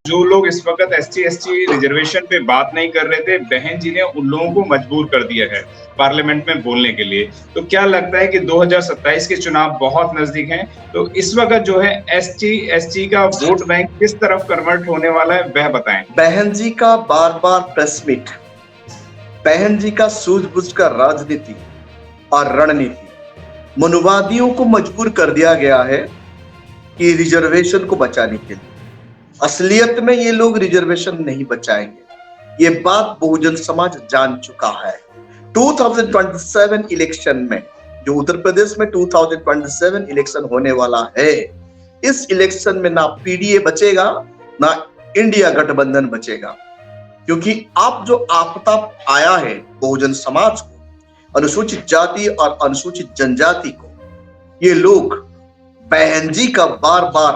जो लोग इस वक्त एससी एसटी रिजर्वेशन पे बात नहीं कर रहे थे, बहन जी ने उन लोगों को मजबूर कर दिया है पार्लियामेंट में बोलने के लिए। तो क्या लगता है कि 2027 के चुनाव बहुत नजदीक हैं, तो इस वक्त जो है एसटी एसटी का वोट बैंक किस तरफ कन्वर्ट होने वाला है, वह बताएं। बहन जी का बार बार प्रेस मीट, बहन जी का सूझबूझ का राजनीति और रणनीति मनुवादियों को मजबूर कर दिया गया है कि रिजर्वेशन को बचाने के लिए। असलियत में ये लोग रिजर्वेशन नहीं बचाएंगे, ये बात बहुजन समाज जान चुका है। 2027 इलेक्शन में, जो उत्तर प्रदेश में 2027 इलेक्शन होने वाला है, इस इलेक्शन में ना पीडीए बचेगा ना इंडिया गठबंधन बचेगा, क्योंकि अब जो आपदा आया है बहुजन समाज को, अनुसूचित जाति और अनुसूचित जनजाति को, ये लोग बहन जी का बार बार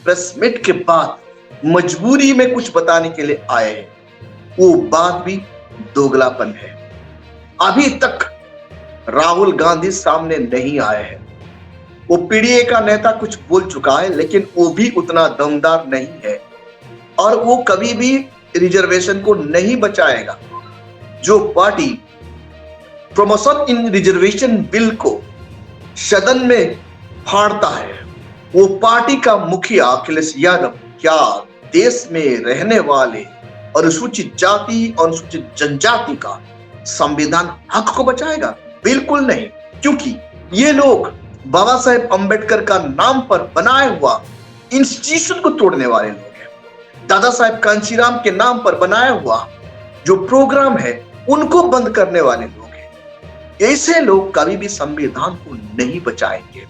प्रेस मीट के बाद मजबूरी में कुछ बताने के लिए आए हैं। वो बात भी दोगलापन है। अभी तक राहुल गांधी सामने नहीं आए हैं। वो पीडीए का नेता कुछ बोल चुका है, लेकिन वो भी उतना दमदार नहीं है और वो कभी भी रिजर्वेशन को नहीं बचाएगा। जो पार्टी प्रमोशन इन रिजर्वेशन बिल को सदन में फाड़ता है, वो पार्टी का मुखिया अखिलेश यादव क्या देश में रहने वाले अनुसूचित जाति और अनुसूचित जनजाति का संविधान हक को बचाएगा? बिल्कुल नहीं, क्योंकि ये लोग बाबा साहेब अंबेडकर का नाम पर बनाया हुआ इंस्टीट्यूशन को तोड़ने वाले लोग हैं। दादा साहेब कांशीराम के नाम पर बनाया हुआ जो प्रोग्राम है उनको बंद करने वाले लोग हैं। ऐसे लोग कभी भी संविधान को नहीं बचाएंगे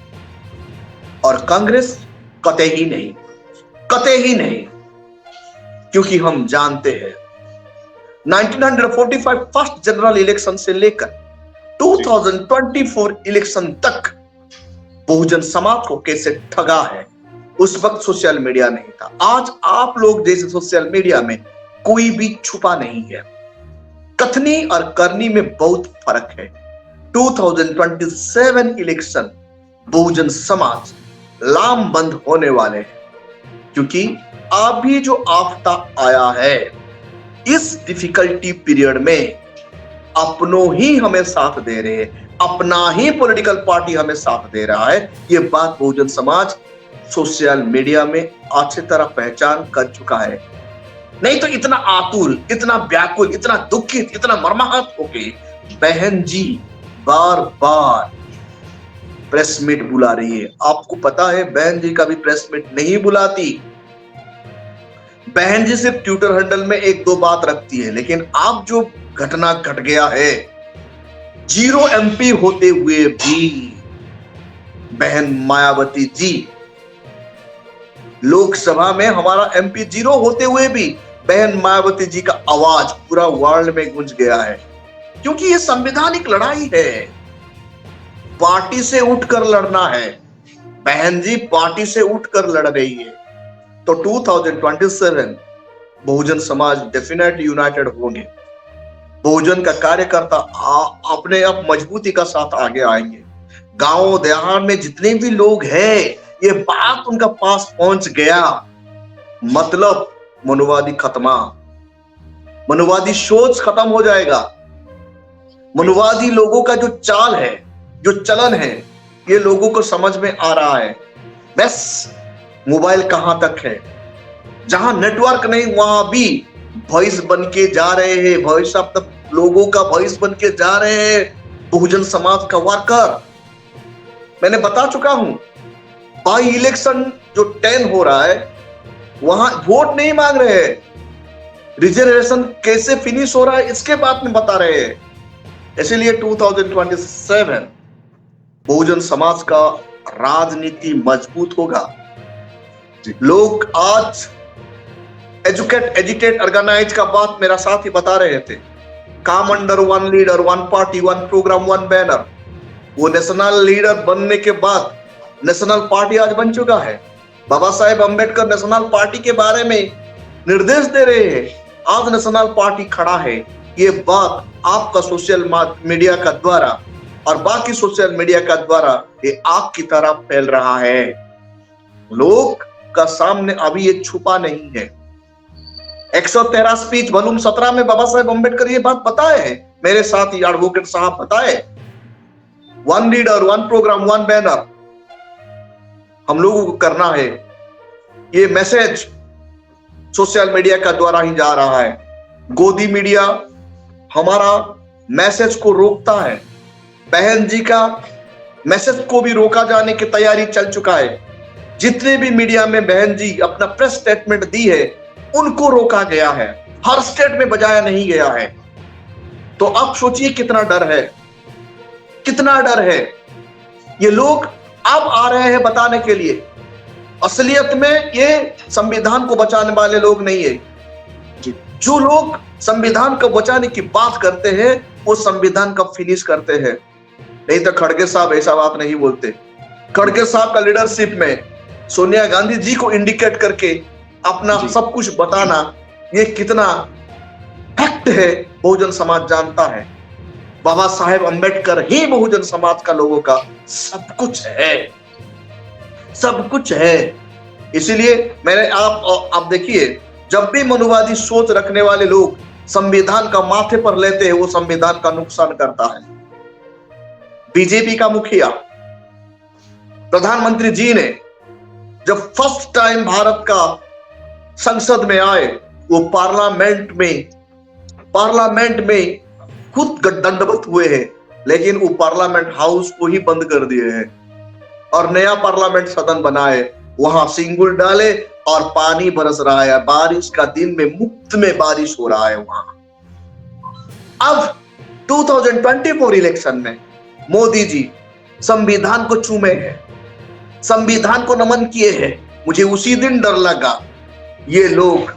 और कांग्रेस कतई नहीं, कतई नहीं, क्योंकि हम जानते हैं 1945 फर्स्ट जनरल इलेक्शन से लेकर 2024 इलेक्शन तक बहुजन समाज को कैसे ठगा है। उस वक्त सोशल मीडिया नहीं था। आज आप लोग जैसे सोशल मीडिया में कोई भी छुपा नहीं है। कथनी और करनी में बहुत फर्क है। 2027 इलेक्शन बहुजन समाज लामबंद होने वाले हैं, क्योंकि अभी जो आफ्ता आया है, इस डिफिकल्टी पीरियड में अपनों ही हमें साथ दे रहे हैं, अपना ही पॉलिटिकल पार्टी हमें साथ दे रहा है। ये बात बहुजन समाज सोशल मीडिया में अच्छी तरह पहचान कर चुका है। नहीं तो इतना आतुर, इतना व्याकुल, इतना दुखित, इतना मर्माहत होके बहन जी बार बार प्रेस मीट बुला रही है। आपको पता है बहन जी कभी प्रेस मीट नहीं बुलाती। बहन जी सिर्फ ट्विटर हैंडल में एक दो बात रखती है, लेकिन अब जो घटना घट गया है, 0 एमपी होते हुए भी बहन मायावती जी, लोकसभा में हमारा एमपी 0 होते हुए भी बहन मायावती जी का आवाज पूरा वर्ल्ड में गूंज गया है, क्योंकि ये संवैधानिक लड़ाई है। पार्टी से उठकर लड़ना है। बहन जी पार्टी से उठकर लड़ रही है। तो 2027 बहुजन समाज डेफिनेटली यूनाइटेड होंगे। बहुजन का कार्यकर्ता अपने आप मजबूती का साथ आगे आएंगे। गांव देहात में जितने भी लोग हैं, ये बात उनका पास पहुंच गया, मतलब मनुवादी खत्मा, मनुवादी सोच खत्म हो जाएगा। मनुवादी लोगों का जो चाल है, जो चलन है, ये लोगों को समझ में आ रहा है। बस मोबाइल कहां तक है, जहां नेटवर्क नहीं वहां भी वॉइस बन के जा रहे हैं, वॉइस ऑफ द लोगों का वॉइस बन के जा रहे हैं बहुजन समाज का वर्कर। मैंने बता चुका हूं, बाई इलेक्शन जो 10 हो रहा है वहां वोट नहीं मांग रहे हैं, रिजर्वेशन कैसे फिनिश हो रहा है इसके बात में बता रहे हैं। इसलिए 2027 बहुजन समाज का राजनीति मजबूत होगा। लोग आज एजुकेट, एजिटेट, ऑर्गेनाइज का बात मेरा साथ ही बता रहे थे। काम under one leader, one party, one programme, one banner. वो नेशनल लीडर बनने के बाद नेशनल पार्टी आज बन चुका है। बाबा साहेब अंबेडकर नेशनल पार्टी के बारे में निर्देश दे रहे हैं, आज नेशनल पार्टी खड़ा है। ये बात आपका सोशल मीडिया का द्वारा और बाकी सोशल मीडिया का द्वारा ये आग की तरह फैल रहा है। लोग का सामने अभी ये छुपा नहीं है। 113 स्पीच वॉल्यूम 17 में बाबा साहेब अम्बेडकर ये बात बताए हैं, मेरे साथ ही एडवोकेट साहब बताए, one leader, one programme, one banner हम लोगों को करना है। ये मैसेज सोशल मीडिया का द्वारा ही जा रहा है। गोदी मीडिया हमारा मैसेज को रोकता है, बहन जी का मैसेज को भी रोका जाने की तैयारी चल चुका है। जितने भी मीडिया में बहन जी अपना प्रेस स्टेटमेंट दी है उनको रोका गया है, हर स्टेट में बजाया नहीं गया है। तो अब सोचिए कितना डर है, कितना डर है। ये लोग अब आ रहे हैं बताने के लिए, असलियत में ये संविधान को बचाने वाले लोग नहीं है। जो लोग संविधान को बचाने की बात करते हैं वो संविधान का फिनिश करते हैं। नहीं तो खड़गे साहब ऐसा बात नहीं बोलते। खड़गे साहब का लीडरशिप में सोनिया गांधी जी को इंडिकेट करके अपना सब कुछ बताना, ये कितना फैक्ट है बहुजन समाज जानता है। बाबा साहेब अम्बेडकर ही बहुजन समाज का लोगों का सब कुछ है, सब कुछ है। इसीलिए मैंने आप देखिए, जब भी मनुवादी सोच रखने वाले लोग संविधान का माथे पर लेते हैं वो संविधान का नुकसान करता है। बीजेपी का मुखिया प्रधानमंत्री जी ने जब फर्स्ट टाइम भारत का संसद में आए, वो पार्लियामेंट में खुद दंडवत हुए हैं, लेकिन वो पार्लियामेंट हाउस को ही बंद कर दिए हैं और नया पार्लियामेंट सदन बनाए, वहां सिंगुल डाले और पानी बरस रहा है। बारिश का दिन में मुफ्त में बारिश हो रहा है वहां। अब 2024 इलेक्शन में मोदी जी संविधान को चूमे हैं, संविधान को नमन किए हैं। मुझे उसी दिन डर लगा ये लोग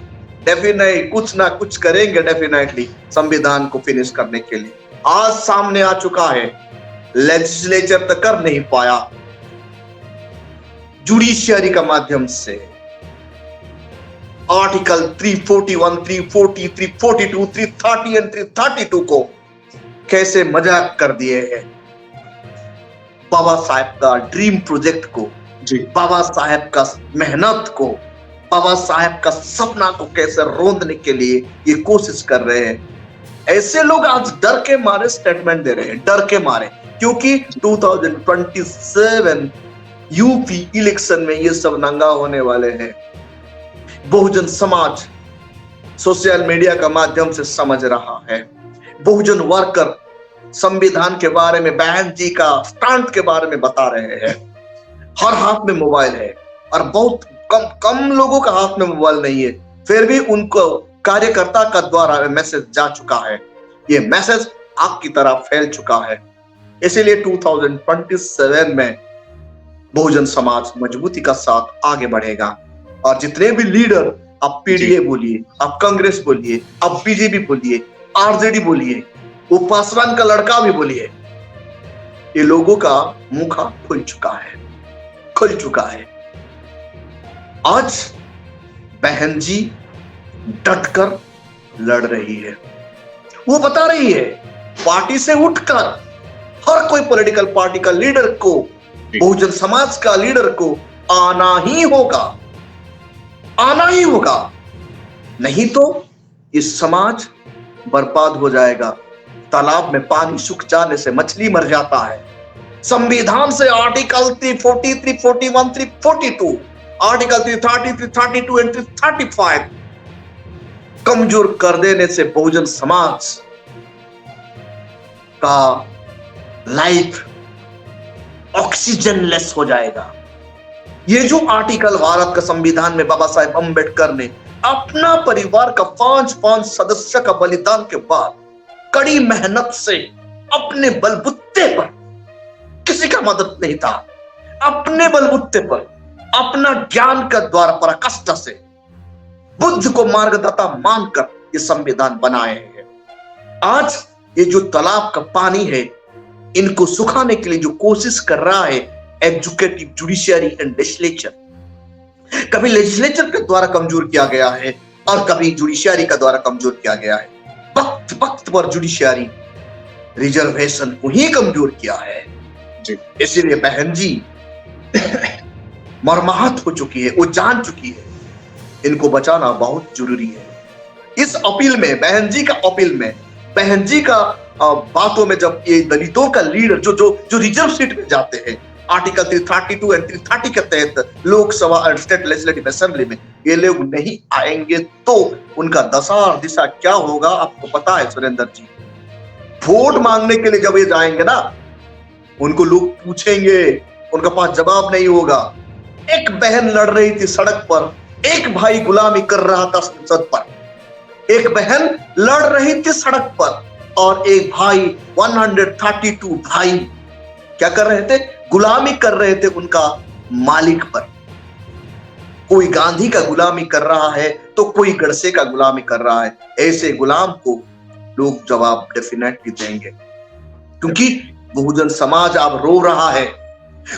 डेफिनेटली कुछ ना कुछ करेंगे, डेफिनेटली संविधान को फिनिश करने के लिए। आज सामने आ चुका है, लेजिस्लेचर तक कर नहीं पाया, जुडिशियरी का माध्यम से आर्टिकल 341, 340, 342, 330 एंड 332 को कैसे मजाक कर दिए हैं। बाबा साहेब का ड्रीम प्रोजेक्ट को, बाबा साहेब का मेहनत को, बाबा साहेब का सपना को कैसे रोंदने के लिए ये कोशिश कर रहे हैं। ऐसे लोग आज डर के मारे स्टेटमेंट दे रहे हैं, डर के मारे, क्योंकि 2027 यूपी इलेक्शन में ये सब नंगा होने वाले हैं। बहुजन समाज सोशल मीडिया का माध्यम से समझ रहा है। बहुजन वर्कर संविधान के बारे में, बहन जी का स्टैंड के बारे में बता रहे हैं। हर हाथ में मोबाइल है और बहुत कम लोगों का हाथ में मोबाइल नहीं है, फिर भी उनको कार्यकर्ता का द्वारा मैसेज जा चुका है। ये मैसेज आग की तरह फैल चुका है। इसीलिए 2027 में बहुजन समाज मजबूती का साथ आगे बढ़ेगा और जितने भी लीडर, आप पीडीए बोलिए, आप कांग्रेस बोलिए, आप बीजेपी बोलिए, आरजेडी बोलिए, वो पासवान का लड़का भी बोलिए, ये लोगों का मुंह खुल चुका है, खुल चुका है। आज बहन जी डटकर लड़ रही है। वो बता रही है पार्टी से उठकर हर कोई पॉलिटिकल पार्टी का लीडर को, बहुजन समाज का लीडर को आना ही होगा, आना ही होगा, नहीं तो इस समाज बर्बाद हो जाएगा। तालाब में पानी सूख जाने से मछली मर जाता है। संविधान से आर्टिकल 340, 341, 342, आर्टिकल 330, 332 एंड 335 कमजोर कर देने से बहुजन समाज का लाइफ ऑक्सीजन लेस हो जाएगा। ये जो आर्टिकल भारत का संविधान में बाबा साहेब अम्बेडकर ने अपना परिवार का 5 सदस्य का बलिदान के बाद कड़ी मेहनत से अपने बलबूते पर, किसी का मदद नहीं था, अपने बलबूते पर, अपना ज्ञान का द्वारा पराकाष्ठा से बुद्ध को मार्गदत्ता मानकर ये संविधान बनाए हैं। आज ये जो तालाब का पानी है, इनको सुखाने के लिए जो कोशिश कर रहा है एग्जीक्यूटिव, जुडिशियरी एंड लेजिस्लेचर, कभी लेजिस्लेचर के द्वारा कमजोर किया गया है और कभी जुडिशियरी का द्वारा कमजोर किया गया है। वक्त पर जुडिशियरी रिजर्वेशन को ही कमजोर किया है। इसीलिए बहन जी मर्माहत हो चुकी है, वो जान चुकी है, इनको बचाना बहुत जरूरी है। इस अपील में, बहन जी का अपील में, बहन जी का बातों में, जब ये दलितों का लीडर जो जो जो रिजर्व सीट में जाते हैं, आर्टिकल 332 एंड 330 के तहत लोकसभा और स्टेट लेजिस्लेटिव असेंबली में ये लोग नहीं आएंगे तो उनका दशा और दिशा क्या होगा आपको पता है सुरेंद्र जी। वोट मांगने के लिए जब ये जाएंगे ना, उनको लोग पूछेंगे, उनका पास जवाब नहीं होगा। एक बहन लड़ रही थी सड़क पर, एक भाई गुलामी कर रहा था संसद पर। एक बहन लड़ रही थी सड़क पर और एक भाई 132 भाई क्या कर रहे थे? गुलामी कर रहे थे उनका मालिक पर। कोई गांधी का गुलामी कर रहा है तो कोई गडसे का गुलामी कर रहा है। ऐसे गुलाम को लोग जवाब डेफिनेटली देंगे, क्योंकि बहुजन समाज अब रो रहा है।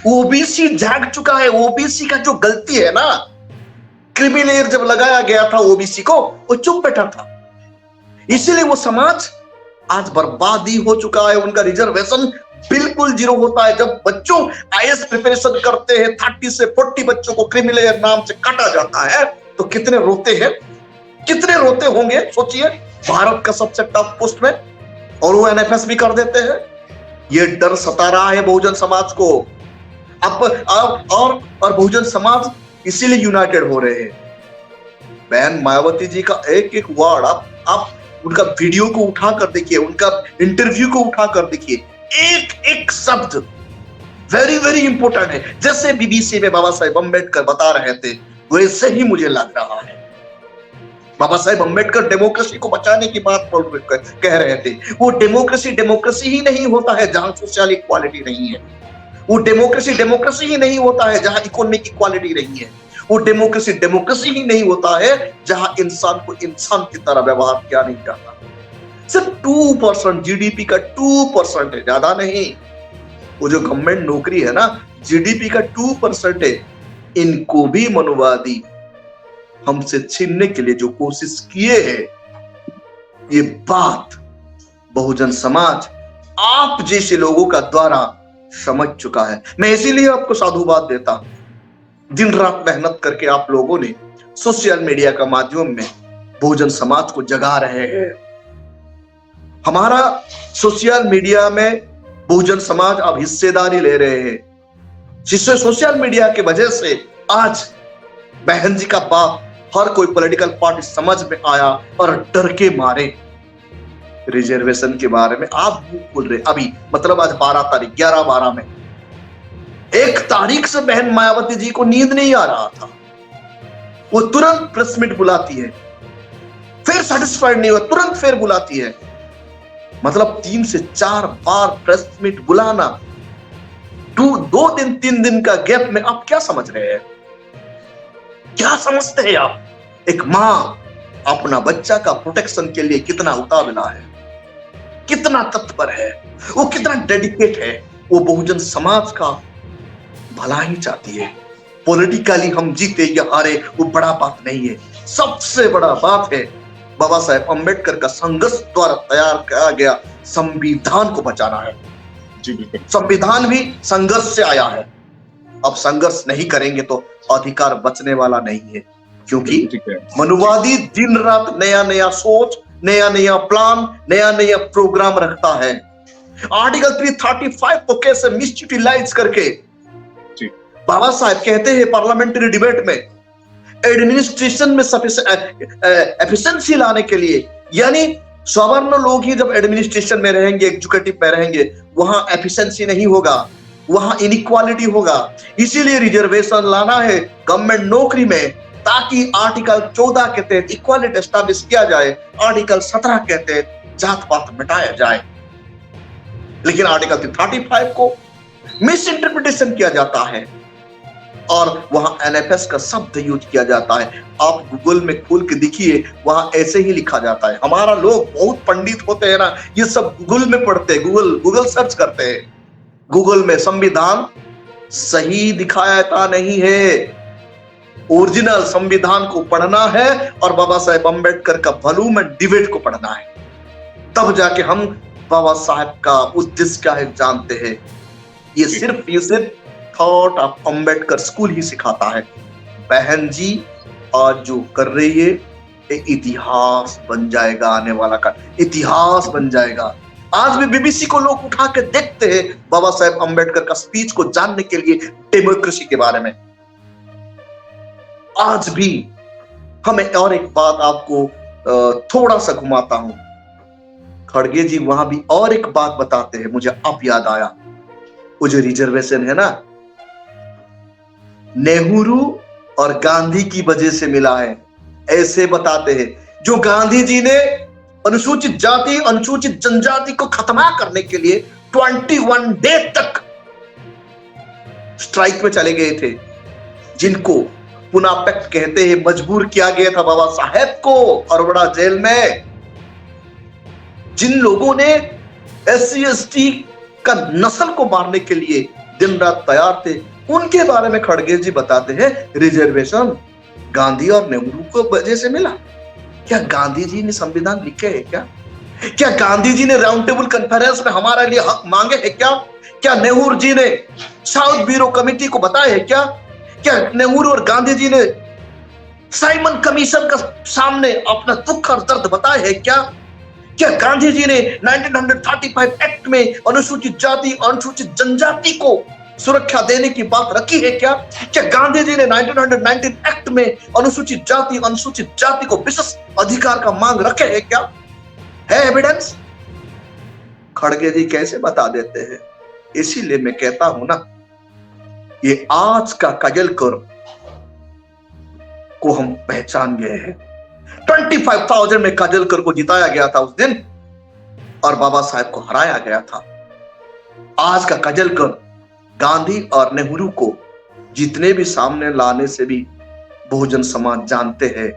ओबीसी जाग चुका है। ओबीसी का जो गलती है ना, क्रिमिलेयर जब लगाया गया था ओबीसी को, वो चुप बैठा था। इसीलिए वो समाज आज बर्बादी हो चुका है। उनका रिजर्वेशन बिल्कुल जीरो होता है। जब बच्चों आईएएस प्रिपरेशन करते हैं, 30 से 40 बच्चों को क्रिमिलेयर नाम से काटा जाता है, तो कितने रोते हैं, कितने रोते होंगे सोचिए। भारत का सबसे टफ पोस्ट में, और वो एनएफएस भी कर देते हैं। ये डर सता रहा है बहुजन समाज को। अब और बहुजन समाज इसीलिए यूनाइटेड हो रहे हैं। बहन मायावती जी का एक एक वर्ड आप उनका वीडियो को उठा कर देखिए, उनका इंटरव्यू को उठा कर देखिए, एक एक शब्द वेरी वेरी इंपॉर्टेंट है। जैसे बीबीसी में बाबा साहेब अम्बेडकर बता रहे थे, वैसे ही मुझे लग रहा है। बाबा साहेब अम्बेडकर डेमोक्रेसी को बचाने की बात कह रहे थे। वो डेमोक्रेसी ही नहीं होता है जहां सोशल इक्वालिटी नहीं है। वो डेमोक्रेसी ही नहीं होता है जहां इकोनॉमिक इक्वालिटी नहीं है। वो डेमोक्रेसी ही नहीं होता है जहां इंसान को इंसान की तरह व्यवहार किया नहीं जाता। सिर्फ 2% जीडीपी का 2% है, ज्यादा नहीं। वो जो गवर्नमेंट नौकरी है ना, जीडीपी का 2% है। इनको भी मनुवादी हमसे छीनने के लिए जो कोशिश किए हैं, ये बात बहुजन समाज आप जैसे लोगों का द्वारा समझ चुका है। मैं इसीलिए आपको साधुवाद देता हूं। दिन रात मेहनत करके आप लोगों ने सोशल मीडिया का माध्यम में बहुजन समाज को जगा रहे हैं। हमारा सोशल मीडिया में बहुजन समाज अब हिस्सेदारी ले रहे हैं। जिससे सोशल मीडिया की वजह से आज बहन जी का बात हर कोई पॉलिटिकल पार्टी समझ में आया और डर के मारे रिजर्वेशन के बारे में आप बोल रहे। अभी मतलब आज 12 तारीख 11-12 में 1 तारीख से बहन मायावती जी को नींद नहीं आ रहा था। वो तुरंत प्रेस मीट बुलाती है, फिर सेटिस्फाइड नहीं हुआ तुरंत फिर बुलाती है। मतलब 3 से 4 बार प्रेस मीट बुलाना, 2 दिन 3 दिन का गैप में आप क्या समझ रहे हैं? क्या समझते हैं आप? एक मां अपना बच्चा का प्रोटेक्शन के लिए कितना उतावला है, कितना तत्पर है, वो कितना डेडिकेट है। वो बहुजन समाज का भला ही चाहती है। पॉलिटिकली हम जीते या हारे वो बड़ा बात नहीं है। सबसे बड़ा बात है बाबा साहेब अम्बेडकर का संघर्ष द्वारा तैयार किया गया संविधान को बचाना है। संविधान भी संघर्ष से आया है। अब संघर्ष नहीं करेंगे तो अधिकार बचने वाला नहीं है, क्योंकि मनुवादी दिन रात नया नया सोच, नया नया प्लान, नया नया प्रोग्राम रखता है। आर्टिकल 335 को कैसे मिसयूटिलाइज करके बाबा साहेब कहते हैं पार्लियामेंट्री डिबेट में, एडमिनिस्ट्रेशन में एफिशिएंसी लाने के लिए, यानी सवर्ण लोग ही जब एडमिनिस्ट्रेशन में रहेंगे, एग्जीक्यूटिव में रहेंगे, वहां एफिशिएंसी नहीं होगा, वहां इनइक्वालिटी होगा। इसीलिए रिजर्वेशन लाना है गवर्नमेंट नौकरी में, ताकि आर्टिकल 14 के तहत इक्वालिटी एस्टैब्लिश किया जाए, आर्टिकल 17 के तहत जात पात मिटाया जाए। लेकिन आर्टिकल 35 को मिस इंटरप्रिटेशन किया जाता है और वहां एनएफएस का शब्द यूज किया जाता है। आप गूगल में खोल के देखिए, वहां ऐसे ही लिखा जाता है। हमारा लोग बहुत पंडित होते हैं ना, ये सब गूगल में पढ़ते हैं, गूगल सर्च करते हैं। गूगल में संविधान सही दिखाता नहीं है। ओरिजिनल संविधान को पढ़ना है और बाबा साहेब अम्बेडकर का वॉल्यूम एंड डिबेट को पढ़ना है, तब जाके हम बाबा साहेब का उद्देश्य क्या है जानते हैं। ये सिर्फ थॉट ऑफ अम्बेडकर स्कूल ही सिखाता है। बहन जी आज जो कर रही है ये इतिहास बन जाएगा, आने वाला का इतिहास बन जाएगा। आज भी बीबीसी को लोग उठा के देखते हैं बाबा साहेब अंबेडकर का स्पीच को जानने के लिए, डेमोक्रेसी के बारे में। आज भी हमें और एक बात आपको थोड़ा सा घुमाता हूं। खड़गे जी वहां भी और एक बात बताते हैं, मुझे अब याद आया। वो जो रिजर्वेशन है ना, नेहरू और गांधी की वजह से मिला है, ऐसे बताते हैं। जो गांधी जी ने अनुसूचित जाति, अनुसूचित जनजाति को खत्म करने के लिए 21 डे तक स्ट्राइक में चले गए थे, जिनको पुना पैक्ट कहते हैं, मजबूर किया गया था बाबा साहेब को अरवड़ा जेल में। जिन लोगों ने SC ST का नस्ल को मारने के लिए दिन रात तैयार थे, उनके बारे में खड़गे जी बताते हैं रिजर्वेशन गांधी और नेहरू को वजह से मिला। क्या गांधी जी ने संविधान लिखे है क्या? क्या गांधी जी ने राउंड टेबल कॉन्फ्रेंस में हमारे लिए हक मांगे है क्या? क्या नेहरू जी ने साउथ ब्यूरो कमेटी को बताया है क्या? क्या नेहरू और गांधी जी ने साइमन कमीशन का सामने अपना दुख और दर्द बताया है क्या? क्या गांधी जी ने 1935 एक्ट में अनुसूचित जाति, अनुसूचित जनजाति को सुरक्षा देने की बात रखी है क्या? क्या गांधी जी ने 1919 एक्ट में अनुसूचित जाति को विशेष अधिकार का मांग रखे है क्या? है एविडेंस? खड़गे जी कैसे बता देते हैं? इसीलिए मैं कहता हूं ना, ये आज का काजलकर को हम पहचान गए हैं। 25,000 में काजलकर को जिताया गया था उस दिन, और बाबा साहेब को हराया गया था। आज का काजलकर गांधी और नेहरू को जितने भी सामने लाने से भी बहुजन समाज जानते हैं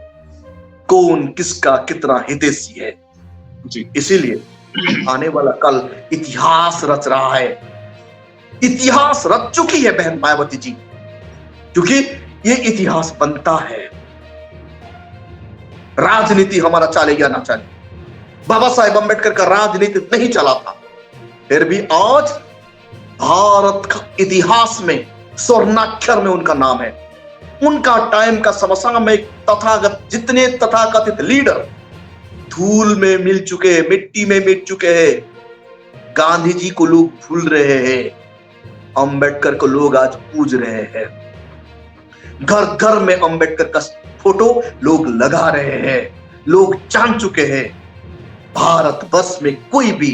कौन किसका कितना हितैषी है जी। इसीलिए आने वाला कल इतिहास रच रहा है, इतिहास रच चुकी है बहन मायावती जी, क्योंकि ये इतिहास बनता है। राजनीति हमारा चले या ना चले, बाबा साहेब अंबेडकर का राजनीति नहीं चला था, फिर भी आज भारत का इतिहास में स्वर्णाक्षर में उनका नाम है। उनका टाइम का समसामयिक तथागत जितने तथाकथित लीडर धूल में मिल चुके हैं, मिट्टी में मिल चुके हैं। गांधी जी को लोग भूल रहे हैं, अंबेडकर को लोग आज पूज रहे हैं। घर घर में अंबेडकर का फोटो लोग लगा रहे हैं। लोग जान चुके हैं भारत वर्ष में कोई भी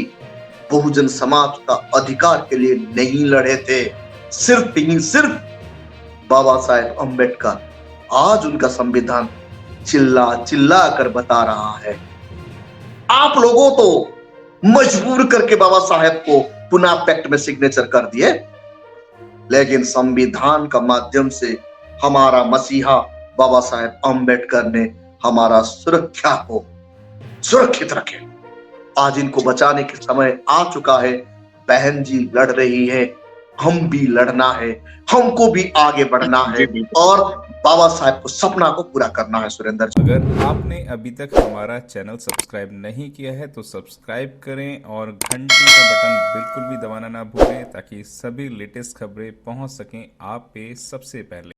बहुजन समाज का अधिकार के लिए नहीं लड़े थे, सिर्फ ही सिर्फ बाबा साहेब अंबेडकर। आज उनका संविधान चिल्ला चिल्ला कर बता रहा है। आप लोगों तो मजबूर करके बाबा साहेब को पुना पैक्ट में सिग्नेचर कर दिए, लेकिन संविधान का माध्यम से हमारा मसीहा बाबा साहेब अंबेडकर ने हमारा सुरक्षा को सुरक्षित रखे। आज इनको बचाने के समय आ चुका है। बहन जी लड़ रही है, हम भी लड़ना है, हमको भी आगे बढ़ना है और बाबा साहेब को सपना को पूरा करना है। सुरेंद्र जी, अगर आपने अभी तक हमारा चैनल सब्सक्राइब नहीं किया है तो सब्सक्राइब करें और घंटी का बटन बिल्कुल भी दबाना ना भूलें, ताकि सभी लेटेस्ट खबरें पहुंच सकें आप पे सबसे पहले।